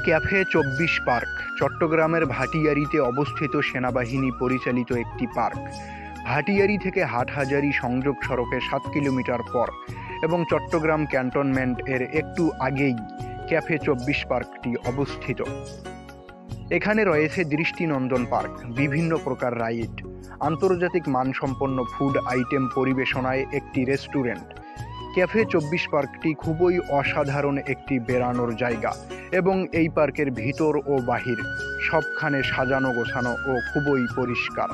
Cafe ২৪ park চট্টগ্রামের ভাটিয়ারীতে অবস্থিত সেনাবাহিনী পরিচালিত একটি পার্ক। ভাটিয়ারী থেকে হাটহাজারী সংযোগ সড়কে ৭ কিলোমিটার পর এবং চট্টগ্রাম ক্যান্টনমেন্ট এর একটু আগেই ক্যাফে ২৪ পার্কটি অবস্থিত। এখানে রয়েছে দৃষ্টিনন্দন পার্ক, বিভিন্ন প্রকার রাইড, আন্তর্জাতিক মানসম্পন্ন ফুড আইটেম পরিবেশনায় একটি রেস্টুরেন্ট। ক্যাফে ২৪ পার্কটি খুবই অসাধারণ একটি বেড়ানোর জায়গা এবং এই পার্কের ভিতর ও বাহির সবখানে সাজানো গোছানো ও খুবই পরিষ্কার।